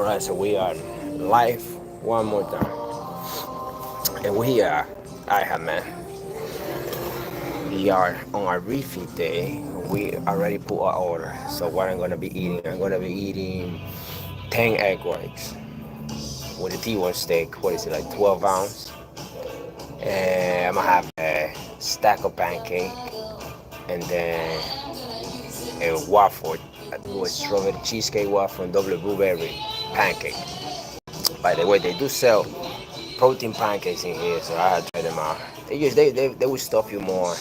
Alright, so we are live one more time. And we are, I have man, we are on our refeed day. We already put our order. So what I'm gonna be eating, I'm gonna be eating 10 egg whites with a T1 steak. What is it, like 12 ounce? And I'm gonna have a stack of pancake and then a waffle with strawberry cheesecake waffle and double blueberry pancake. By the way, they do sell protein pancakes in here, so I had to try them out. They will stuff you more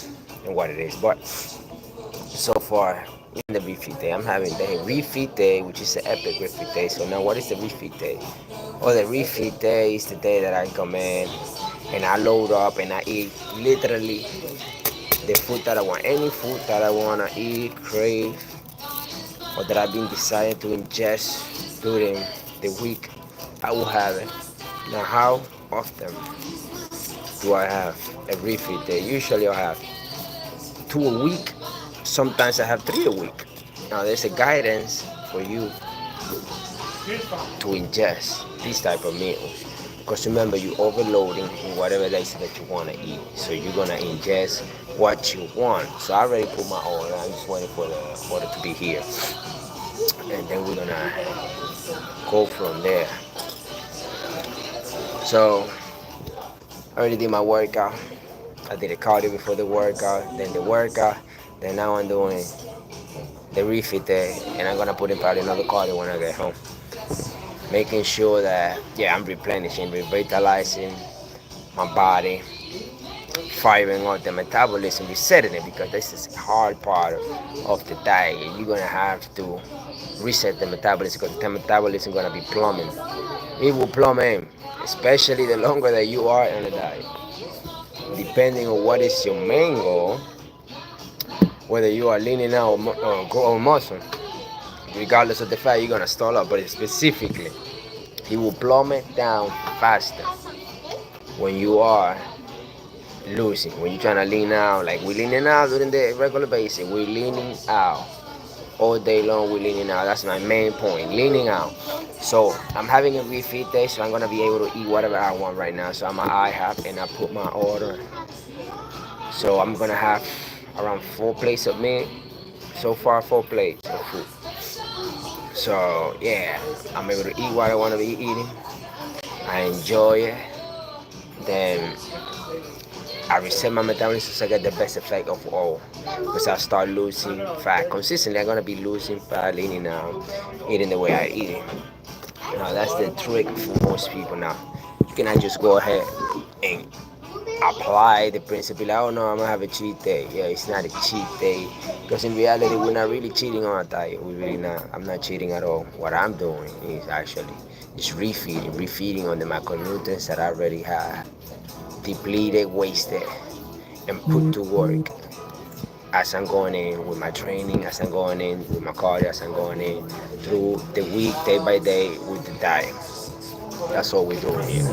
than what it is. But so far in the refeed day, I'm having the refeed day, which is the epic refeed day. So now, what is the refeed day? Well, the refeed day is the day that I come in and I load up and I eat literally the food that I want, any food that I wanna eat, crave, or that I've been deciding to ingest during the week. I will have it. Now, how often do I have a refeed day? Usually I have 2 a week. Sometimes I have 3 a week. Now there's a guidance for you to ingest this type of meals. Because remember, you're overloading in whatever it is that you want to eat. So you're going to ingest what you want. So I already put my order. I'm just waiting for the order to be here. And then we're going to go from there. So I already did my workout. I did a cardio before the workout, then the workout, then now I'm doing the refeed day, and I'm gonna put in probably another cardio when I get home. Making sure that I'm replenishing, revitalizing my body, firing up the metabolism, resetting it, because this is a hard part of the diet. You're gonna have to reset the metabolism because the metabolism is gonna be plumbing. It will plummet, especially the longer that you are on the diet. Depending on what is your main goal, whether you are leaning out or growing muscle, regardless of the fact you're gonna stall up, but specifically, it will plummet down faster when you are losing. When you're trying to lean out, like we're leaning out during the regular basis, we're leaning out all day long. We're leaning out. That's my main point, leaning out. So I'm having a refeed day, so I'm gonna be able to eat whatever I want right now. So I'm an IHOP and I put my order. So I'm gonna have around 4 plates of meat. So far, 4 plates of food. So I'm able to eat what I want to be eating. I enjoy it. Then I reset my metabolism so I get the best effect of all. Because I start losing fat consistently. I'm gonna be losing fat, leaning out, eating the way I eat it. Now that's the trick for most people. Now you cannot just go ahead and apply the principle, like, oh no, I'm gonna have a cheat day. Yeah, it's not a cheat day, because in reality we're not really cheating on our diet. We really not. I'm not cheating at all. What I'm doing is actually just refeeding on the macronutrients that I already have depleted, wasted, and put to work as I'm going in with my training, as I'm going in with my cardio, as I'm going in through the week, day by day with the diet. That's what we're doing here.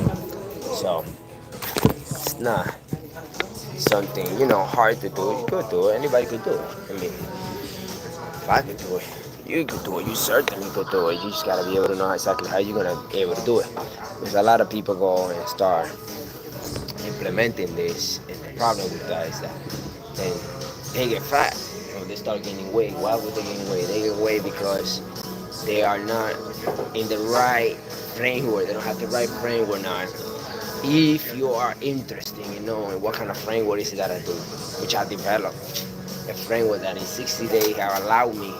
So it's not something hard to do. You could do it. Anybody could do it. I mean, if I could do it, you could do it. You certainly could do it. You just gotta be able to know exactly how you're gonna be able to do it. Because a lot of people go and start implementing this, and the problem with that is that they get fat or they start gaining weight. Why would they gain weight? They gain weight because they are not in the right framework. They don't have the right framework now. If you are interested in knowing what kind of framework is it that I do, which I developed, a framework that in 60 days have allowed me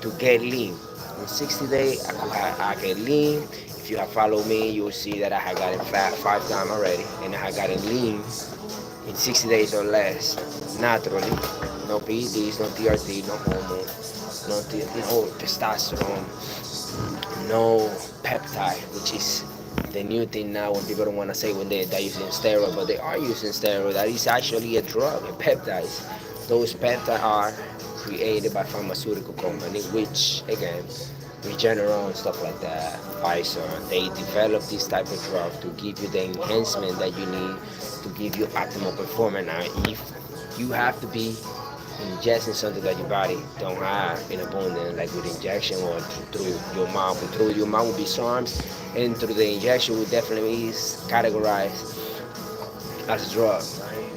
to get lean. In 60 days, I get lean. If you have followed me, you'll see that I have gotten fat 5 times already, and I have gotten lean in 60 days or less, naturally. No PEDs, no TRT, no hormone, no testosterone, no peptide, which is the new thing now when people don't want to say when they're using steroid, but they are using steroid. That is actually a drug, a peptides. Those peptides are created by pharmaceutical companies, which again, Regeneron and stuff like that, Pfizer, they develop this type of drug to give you the enhancement that you need to give you optimal performance. Now, if you have to be ingesting something that your body don't have in abundance, like with injection or through your mouth. And through your mouth will be SARMs, and through the injection will definitely be categorized as a drug,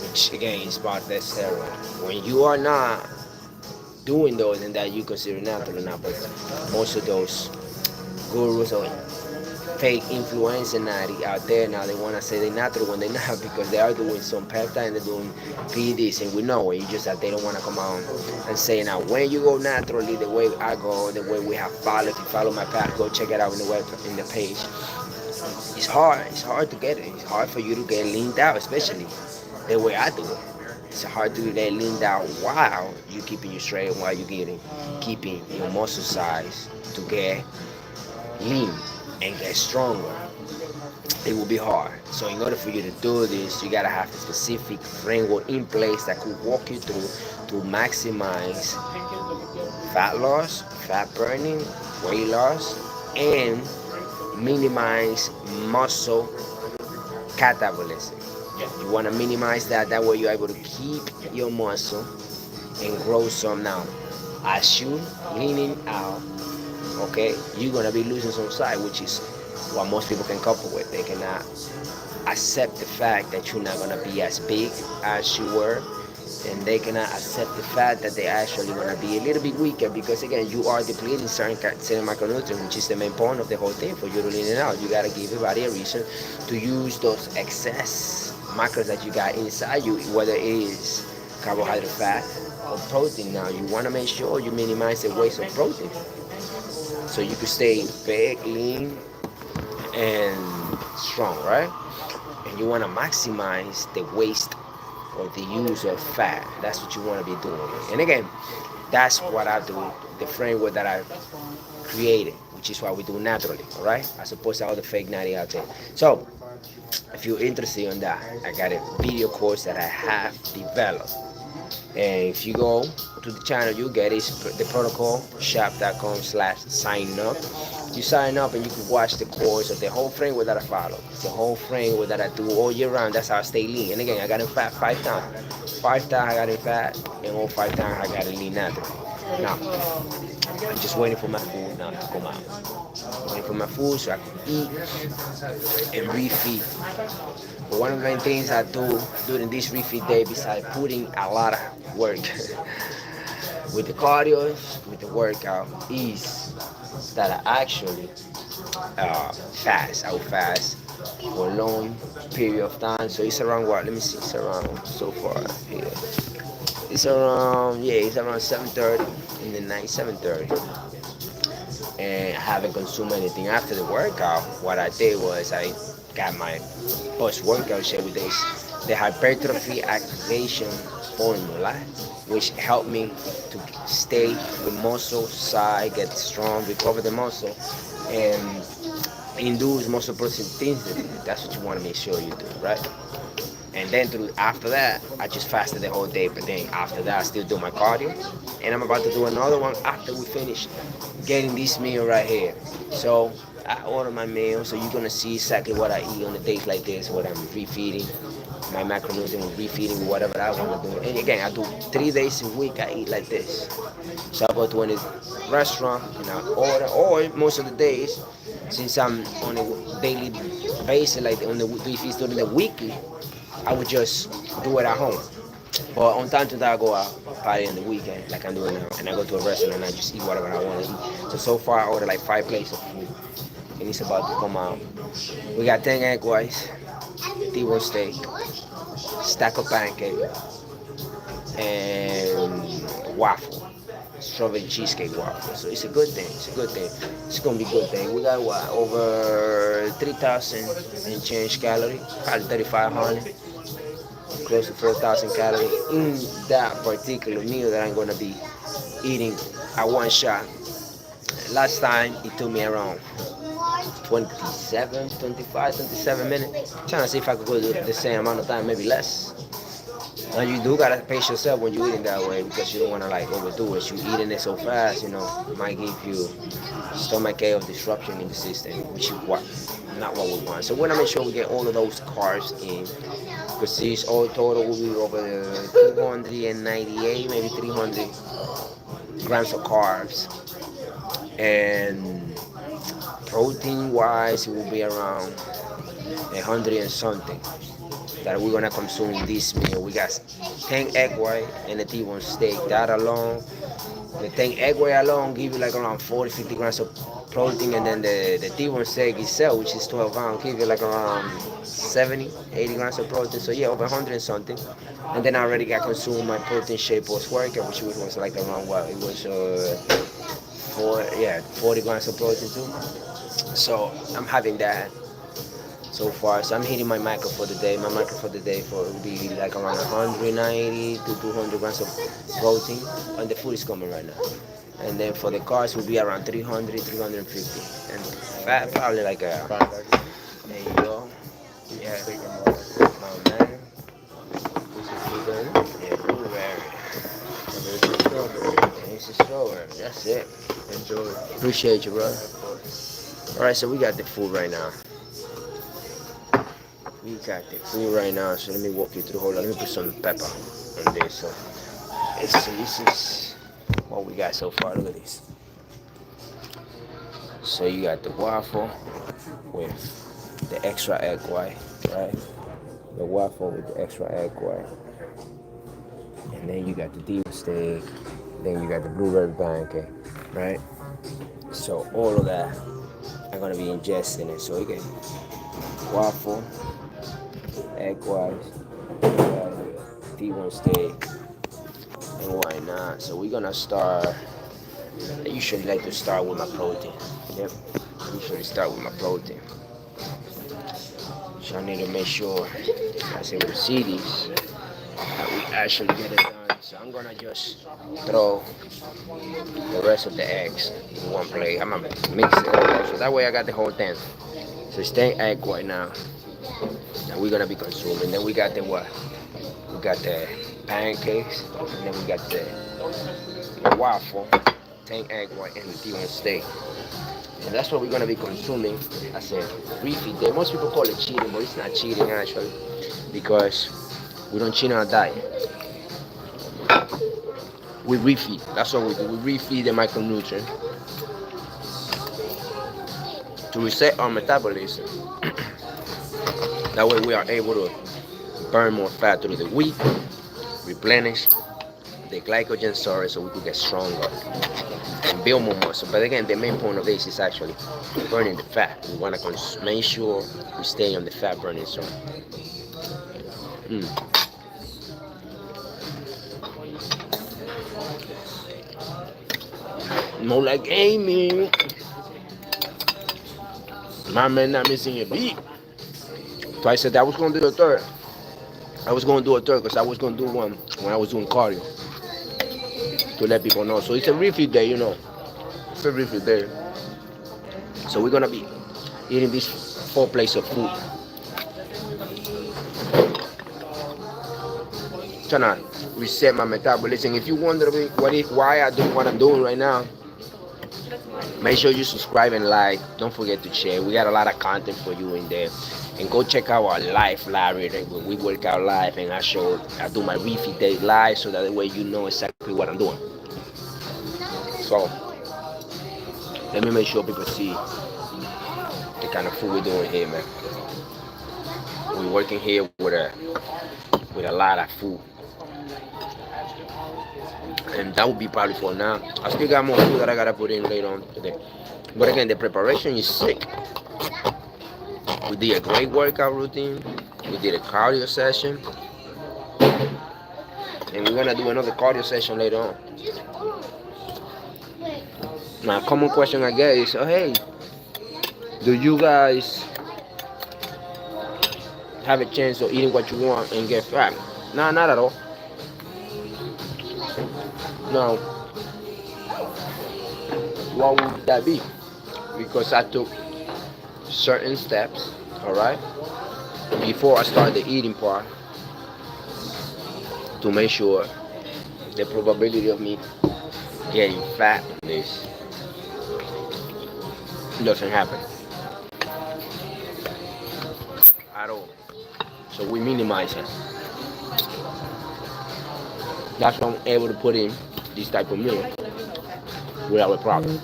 which again is part of that steroid. When you are not doing those, and that you consider natural or not, but most of those gurus or fake influencer natty out there now, they want to say they're natural when they're not, because they are doing some peptide and they're doing PEDs, and we know it. You just that they don't want to come out and say, now when you go naturally the way I go, the way we have followed, if you follow my path, go check it out in the web, in the page. It's hard. It's hard to get it. It's hard for you to get leaned out, especially the way I do it. It's hard to get leaned out while you keeping you straight, while you keeping your muscle size to get lean and get stronger. It will be hard. So in order for you to do this, you gotta have a specific framework in place that could walk you through to maximize fat loss, fat burning, weight loss, and minimize muscle catabolism. You want to minimize that. That way you're able to keep your muscle and grow some. Now, as you leaning out, okay, you're gonna be losing some size, which is what most people can couple with. They cannot accept the fact that you're not gonna be as big as you were, and they cannot accept the fact that they're actually gonna be a little bit weaker, because again, you are depleting certain micronutrients, which is the main point of the whole thing for you to lean it out. You gotta give your body a reason to use those excess macros that you got inside you, whether it is carbohydrate, fat, or protein. Now, you wanna make sure you minimize the waste of protein, so you can stay big, lean, and strong, right? And you want to maximize the waste or the use of fat. That's what you want to be doing. And again, that's what I do, the framework that I created, which is what we do naturally, all right? As opposed to all the fake natty out there. So, if you're interested in that, I got a video course that I have developed. And if you go to the channel, you get it, the protocol shop.com/sign up. You sign up and you can watch the course of the whole framework that I follow. It's the whole framework that I do all year round. That's how I stay lean. And again, I got in fat 5 times. 5 times I got in fat, and all 5 times I got in lean naturally. Now, I'm just waiting for my food now to come out. Waiting for my food so I can eat and refeed. But one of the main things I do during this refeed day, besides putting a lot of work with the cardio, with the workout, is that I actually fast. I will fast for a long period of time. So it's around what? Let me see. It's around so far here. It's around 7:30 in the night, 7:30. And I haven't consumed anything after the workout. What I did was I got my post-workout shake with this, the hypertrophy activation formula, which helped me to stay with muscle size, get strong, recover the muscle, and induce muscle intensity. That's what you want to make sure you do, right? And then after that, I just fasted the whole day. But then after that, I still do my cardio, and I'm about to do another one after we finish getting this meal right here. So I order my meal, so you're gonna see exactly what I eat on the days like this, what I'm refeeding, my macronutrients, refeeding, whatever I want to do. And again, I do 3 days a week. I eat like this. So I go to any restaurant and I order, or most of the days, since I'm on a daily basis, like on the if it's during the weekly, I would just do it at home. But on time to time, I go out party in the weekend, like I'm doing now, and I go to a restaurant and I just eat whatever I want to eat. So far, I ordered like 5 plates of food, and it's about to come out. We got 10 egg whites, T-bone steak, stack of pancake, and waffle, strawberry cheesecake waffle. So it's a good thing. It's a good thing. It's gonna be a good thing. We got what, over 3,000 and change calories, probably 3,500, close to 4,000 calories in that particular meal that I'm gonna be eating at one shot. Last time it took me around 27 minutes. Trying to see if I could go do the same amount of time, maybe less. Now you do gotta pace yourself when you're eating that way, because you don't wanna like overdo it. You eating it so fast, it might give you stomach ache or disruption in the system, which is not what we want. So we wanna make sure we get all of those carbs in Because all total will be over 298, maybe 300 grams of carbs. And protein wise, it will be around 100 and something that we're gonna consume this meal. We got 10 egg white and a T1 steak. That alone, the 10 egg white alone give you like around 40, 50 grams of protein, and then the T1 steak itself, which is 12 pounds, give you like around 70, 80 grams of protein. So yeah, over 100 and something. And then I already got consumed my protein shake post workout, which was like around what? It was 40 grams of protein too. So I'm having that so far. So I'm hitting my macro for the day. My macro for the day will be like around 190 to 200 grams of protein, and the food is coming right now. And then for the carbs will be around 300, 350, and fat probably like a. There you go. Yeah, my man. Yeah, blueberry. It's a strawberry. That's it. Enjoy. Appreciate you, bro. All right, so we got the food right now. We got the food right now, so let me walk you through. Hold on, let me put some pepper on this. So this is what we got so far. Look at this. So you got the waffle with the extra egg white, right? The waffle with the extra egg white. And then you got the deep steak. Then you got the blueberry pancake, right? So all of that I'm gonna be ingesting it. So you get waffle, egg whites, T1 steak, and why not? So we're gonna start. I usually like to start with my protein. Yep, I usually start with my protein. So I need to make sure, as you will see these, that we actually get it done. So I'm gonna just throw the rest of the eggs in one plate. I'm gonna mix it all, so that way I got the whole thing. So it's 10 egg white now that we're gonna be consuming. Then we got the what? We got the pancakes, and then we got the waffle, 10 egg white, and the T1 steak. And that's what we're gonna be consuming as a refeed day. Most people call it cheating, but it's not cheating actually, because we don't cheat on a diet. We refeed. That's what we do. We refeed the micronutrient to reset our metabolism. That way we are able to burn more fat through the week, replenish the glycogen storage so we could get stronger and build more muscle. But again, the main point of this is actually burning the fat. We want to make sure we stay on the fat burning zone. More like Amy. My man not missing a beat. So I said I was going to do a third. I was going to do a third because I was going to do one when I was doing cardio to let people know. So it's a refeed day, you know. It's a refeed day. So we're going to be eating these 4 plates of food. Trying to reset my metabolism. If you wonder why I do what I'm doing right now, make sure you subscribe and like. Don't forget to share. We got a lot of content for you in there. And go check out our live when we work out live, and I do my refeed day live, so that way you know exactly what I'm doing. So let me make sure people see the kind of food we're doing here, man. We're working here with a lot of food. And that would be probably for now. I still got more food that I gotta put in later on today. But again, the preparation is sick. We did a great workout routine. We did a cardio session. And we're gonna do another cardio session later on. Now, a common question I get is, oh hey, do you guys have a chance of eating what you want and get fat? No, not at all. No. What would that be? Because I took certain steps, alright, before I start the eating part, to make sure the probability of me getting fat on this doesn't happen at all. So we minimize it. That's why I'm able to put in this type of meal without a problem.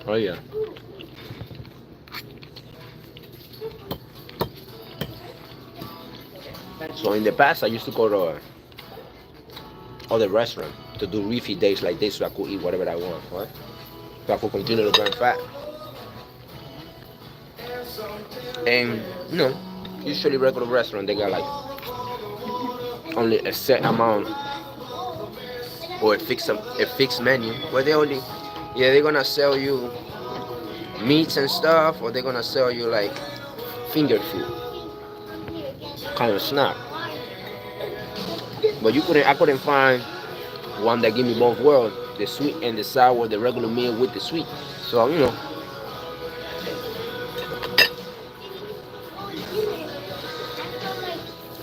Oh yeah. So in the past, I used to go to other restaurant to do refeed days like this, so I could eat whatever I want, right? So I could continue to burn fat. And usually regular restaurant they got like only a set amount or a fixed menu where they only they're gonna sell you meats and stuff, or they're gonna sell you like finger food kind of snack. But I couldn't find one that give me both worlds, the sweet and the sour, the regular meal with the sweet. So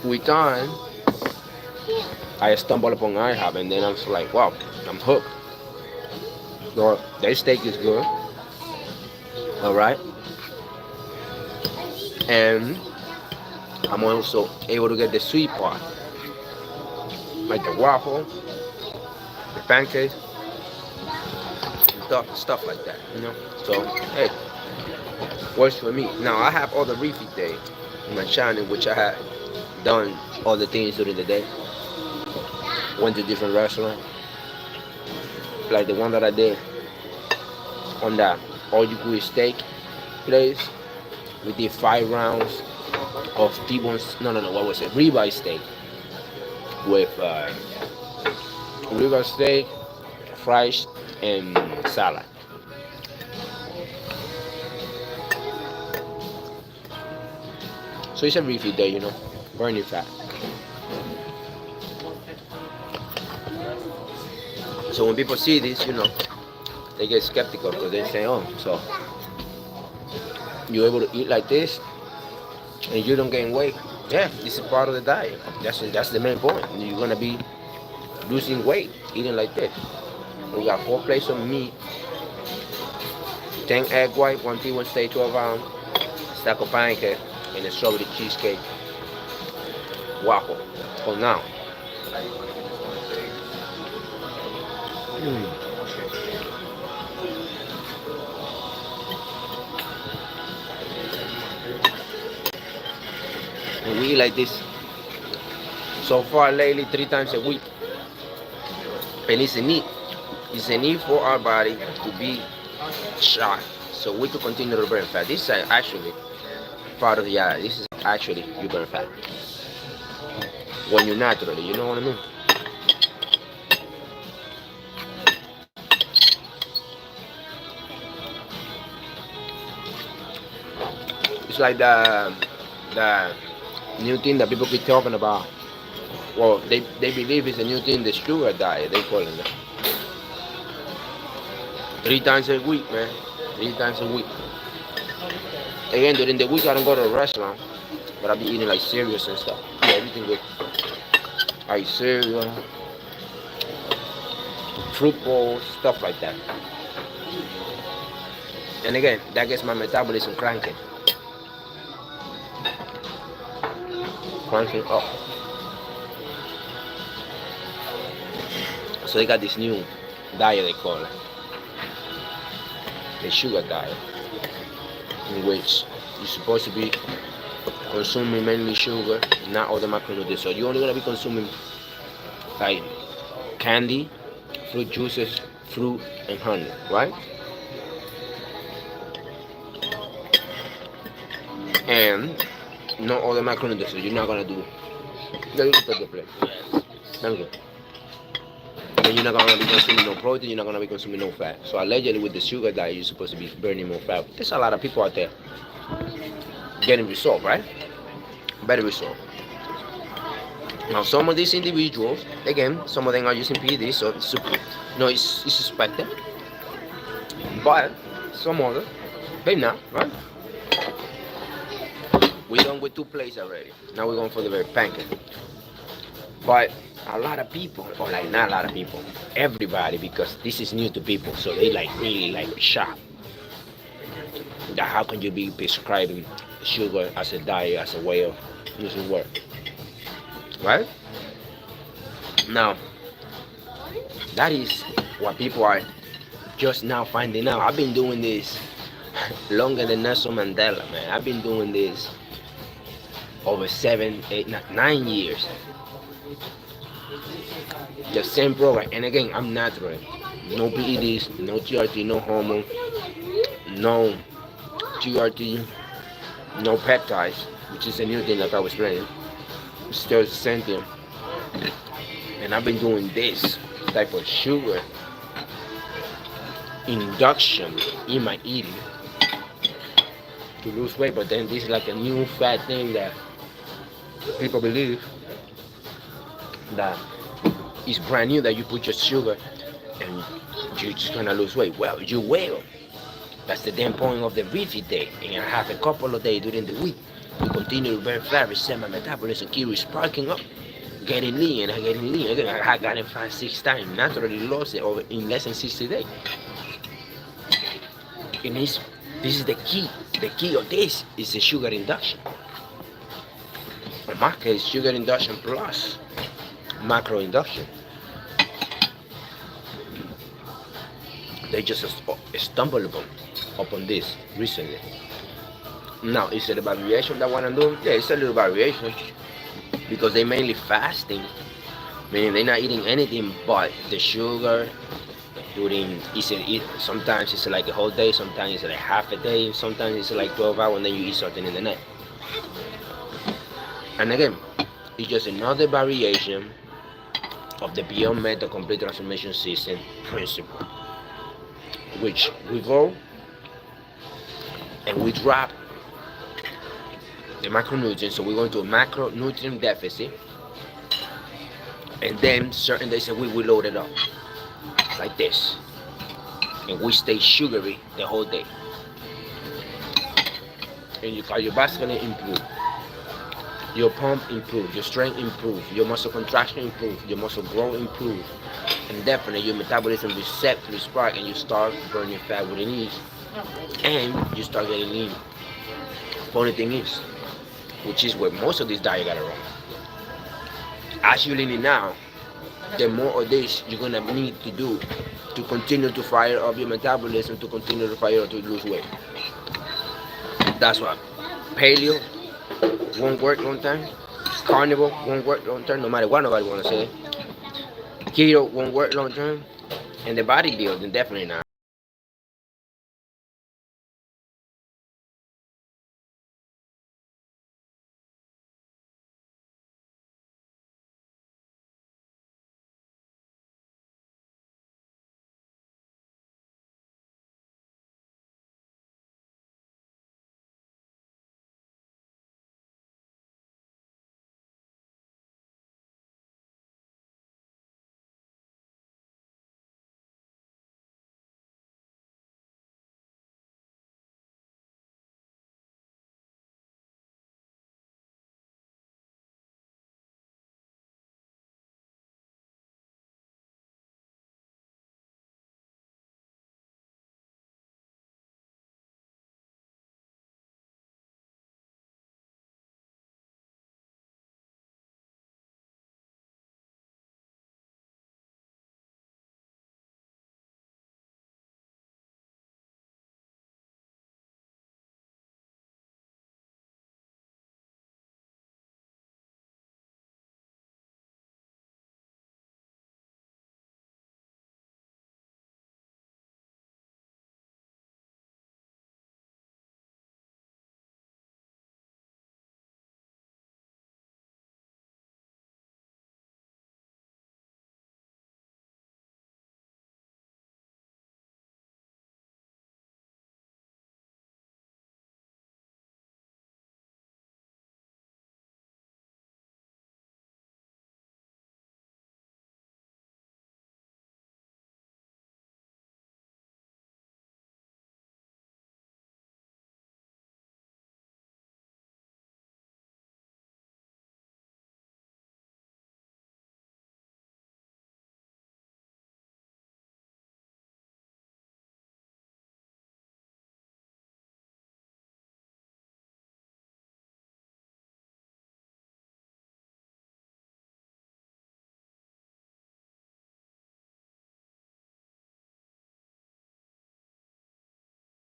with time I stumbled upon IHOP, and then I was like, wow, I'm hooked. Their steak is good, all right, and I'm also able to get the sweet part, like the waffle, the pancakes, stuff like that, So hey, works for me. Now I have other refeed day in my channel, which I had done other things during the day. Went to different restaurants, like the one that I did on that all-you-can-eat steak place. We did 5 rounds of T-bone. No, what was it? Ribeye steak with ribeye steak, fries, and salad. So it's a refeed day, burning fat. So when people see this, they get skeptical because they say, oh, so you're able to eat like this and you don't gain weight. Yeah, this is part of the diet. That's the main point. You're gonna be losing weight eating like this. We got 4 plates of meat, 10 egg white, 1 T1 steak, 12 ounce, stack of pancake, and a strawberry cheesecake waffle for now. And we eat like this so far lately 3 times a week. And it's a need for our body to be sharp so we can continue to burn fat. This is actually part of the this is actually you burn fat when you're naturally, you know what I mean? It's like the new thing that people keep talking about. Well, they believe it's a new thing, the sugar diet, they call it. 3 times a week, man. 3 times a week. Again, during the week I don't go to a restaurant, but I be eating like cereals and stuff. Yeah, everything good. Like cereal, fruit bowls, stuff like that. And again, that gets my metabolism cranking. Cranking up. So they got this new diet they call it, the sugar diet, in which you're supposed to be consuming mainly sugar, not other macronutrients. So you're only gonna be consuming like candy, fruit juices, fruit, and honey, right? And no other macronutrients. So you're not gonna do. Yeah, you can take the plate. Thank you. And you're not gonna be consuming no protein, you're not gonna be consuming no fat. So allegedly with the sugar diet, you're supposed to be burning more fat. There's a lot of people out there getting results, right? Better results. Now some of these individuals, again, some of them are using PEDs, so it's suspected. But some others, they not, right? We're done with 2 plates already. Now we're going for the very pancake. But a lot of people, or like not a lot of people, everybody, because this is new to people, so they like really like sharp. that how can you be prescribing sugar as a diet, as a way of using work, right? Now, that is what people are just now finding out. I've been doing this longer than Nelson Mandela, man. I've been doing this over 7, 8, 9 years. The same program, and again, I'm natural. No PEDs, no TRT, no hormone, no TRT, no peptides, which is a new thing that I was playing. Still the same thing. And I've been doing this type of sugar induction in my eating to lose weight. But then this is like a new fat thing that people believe that is brand new, that you put your sugar and you're just gonna lose weight. Well, you will. That's the damn point of the refit day. And I have a couple of days during the week to continue to burn fat, reset my metabolism, keep sparking up, getting lean and getting lean. Again, I have gotten fat 6 times, naturally lost it over in less than 60 days. And this is the key. The key of this is the sugar induction. In my case, sugar induction plus macro induction. They just stumbled upon this recently. Now, is it a variation that what I'm doing? Yeah, it's a little variation because they mainly fasting, meaning they're not eating anything but the sugar. During sometimes it's like a whole day, sometimes it's like half a day, sometimes it's like 12 hours, and then you eat something in the night. And again, it's just another variation of the Beyond Meta Complete Transformation System principle, which we go and we drop the macronutrients, so we go into a macronutrient deficit, and then certain days a week we load it up like this, and we stay sugary the whole day, and your cardiovascular improve, your pump improve, your strength improve, your muscle contraction improve, your muscle growth improve, and definitely your metabolism reset to spark, and you start burning fat with ease, and you start getting lean. Funny thing is, which is where most of this diet got it wrong. As you lean now, the more of this you're gonna need to do to continue to fire up your metabolism, to continue to fire up to lose weight. That's why paleo won't work long term, carnivore won't work long term, no matter what nobody wanna say. Keto won't work long term, and the bodybuilding definitely not.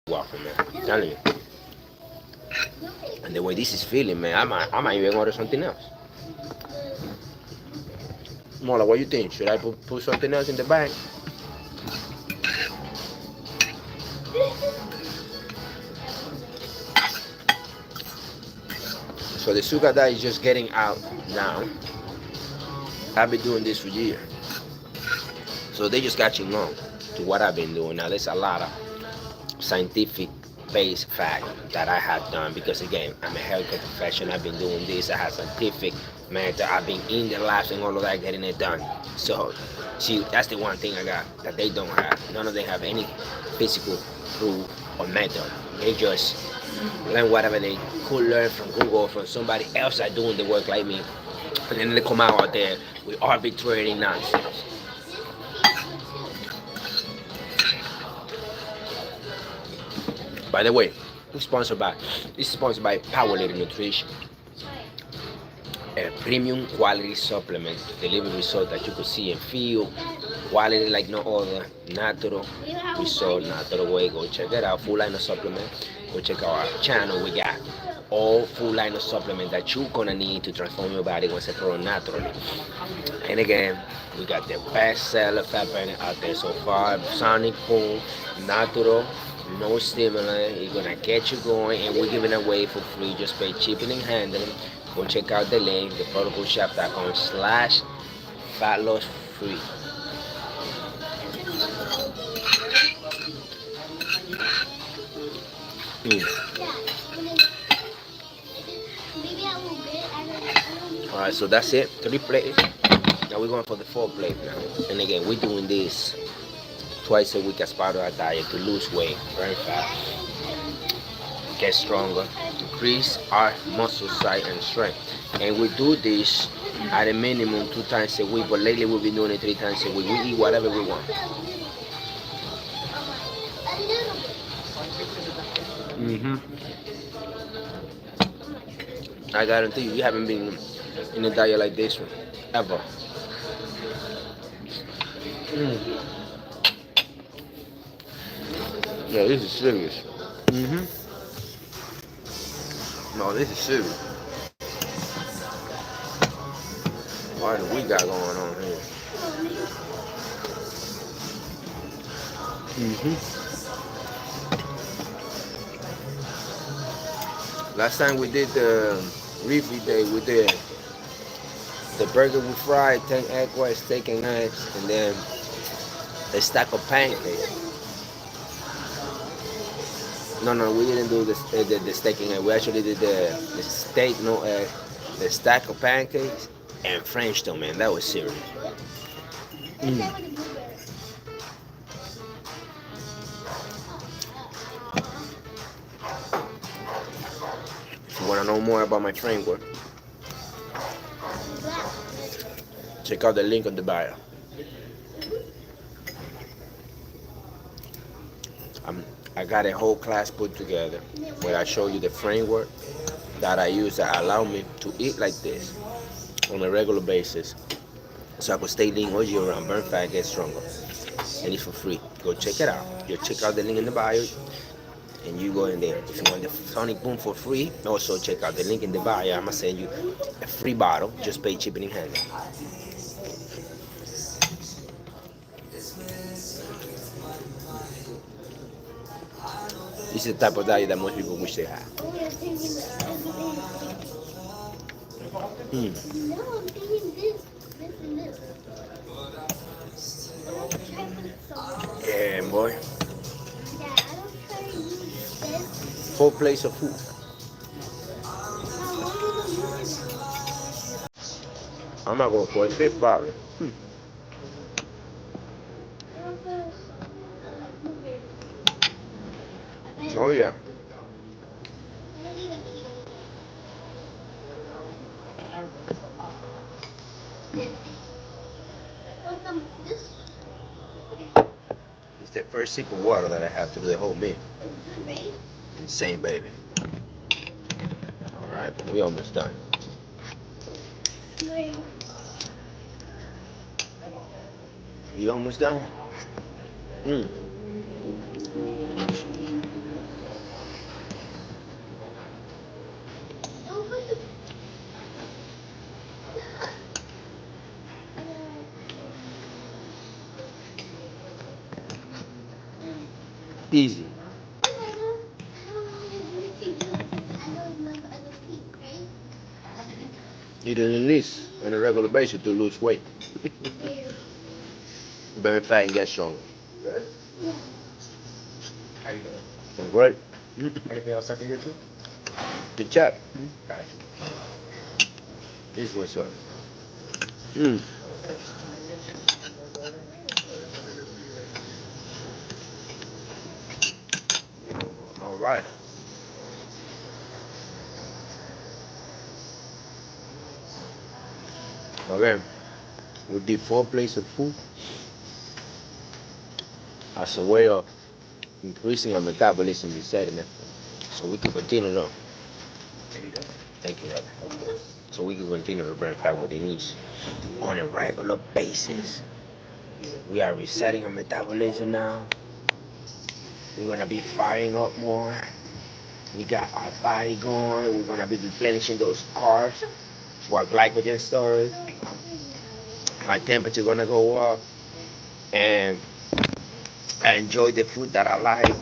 waffle, man. I'm telling you. And the way this is feeling, man, I might even order something else. Mola, what you think? Should I put something else in the bag? So the sugar that is just getting out now. I've been doing this for years. So they just catching on to what I've been doing. Now there's a lot of scientific based fact that I have done because again I'm a healthcare professional. I've been doing this. I have scientific method. I've been in the labs and all of that getting it done. So see, that's the one thing I got that they don't have. None of them have any physical proof or method. They just learn whatever they could learn from Google or from somebody else that doing the work like me, and then they come out there with arbitrary nonsense. By the way, it's sponsored by Power Nutrition, a premium quality supplement to deliver results that you could see and feel, quality like no other, natural result, natural way. Go check it out. Full line of supplement. Go check out our channel. We got all full line of supplement that you're gonna need to transform your body once it's grown naturally. And again, we got the best seller fat burner out there so far. Sonic Boom, natural, no stimulant. It's gonna get you going, and we're giving away for free. Just pay shipping and handling. Go check out the link, theprotocolshop.com/fat loss free. Alright, so that's it. 3 plates. Now we're going for the 4th plate now. And again, we're doing this twice a week as part of our diet to lose weight, burn fat, get stronger, increase our muscle size and strength. And we do this at a minimum 2 times a week, but lately we've been doing it 3 times a week. We eat whatever we want. I guarantee you haven't been in a diet like this one ever. Yeah, this is serious. No, this is serious. What do we got going on here? Last time we did the refill day, we did the burger we fried, 10 egg whites, steak and eggs, and then a stack of pancakes. No, we didn't do the steak and egg. We actually did the steak, no egg, the stack of pancakes, and French toast, man. That was serious. If you want to know more about my framework, check out the link on the bio. I got a whole class put together where I show you the framework that I use that allow me to eat like this on a regular basis so I could stay lean all year round, burn fat, get stronger. And it's for free. Go check it out. You check out the link in the bio and you go in there. If you want the Sonic Boom for free, also check out the link in the bio. I'm gonna send you a free bottle. Just pay shipping and handling. This is the type of diet that most people wish they had. Yeah, boy. 4 plates of food. I'm not going for a 5th bottle. Oh yeah. It's the first sip of water that I have to do the whole meal. Insane, baby. Alright, we almost done. You almost done? Easy. Eating this on a regular basis to lose weight. Burn fat and get stronger. Great. Anything else I can get you? Good job. This was up. All right. Okay. We did 4 plates of food as a way of increasing our metabolism, you said it. So we can continue on. Thank you, brother. So we can continue to burn fat with the needs on a regular basis. We are resetting our metabolism now. We're gonna be firing up more. We got our body going. We're gonna be replenishing those carbs for our glycogen storage. My temperature gonna go up, and I enjoy the food that I like.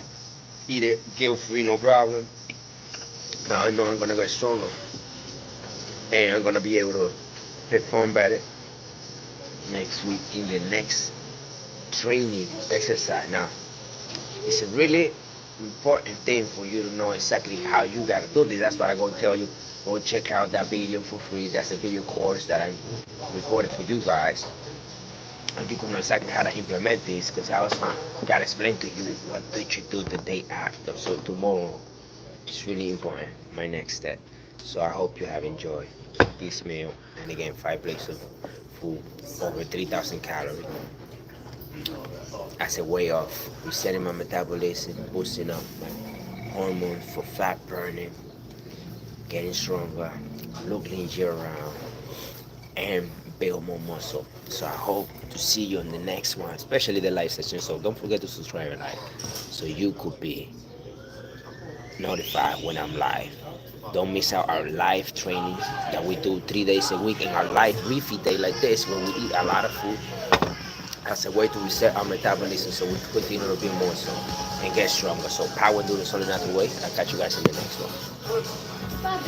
Eat it guilt free, no problem. Now I know I'm gonna get stronger, and I'm gonna be able to perform better next week in the next training exercise. Now, it's a really important thing for you to know exactly how you gotta do this. That's what I'm gonna tell you. Go check out that video for free. That's a video course that I recorded for you guys. And you can know exactly how to implement this, because I also gotta explain to you what did you do the day after. So tomorrow is really important, my next step. So I hope you have enjoyed this meal. And again, 5 plates of food, over 3,000 calories, as a way of resetting my metabolism, boosting up my hormones for fat burning, getting stronger, looking year round, and build more muscle. So I hope to see you on the next one, especially the live session. So don't forget to subscribe and like, so you could be notified when I'm live. Don't miss out our live trainings that we do 3 days a week, and our live refeed day like this, when we eat a lot of food, as a way to reset our metabolism so we can continue to build more so and get stronger. So power doing this only another way. I'll catch you guys in the next one.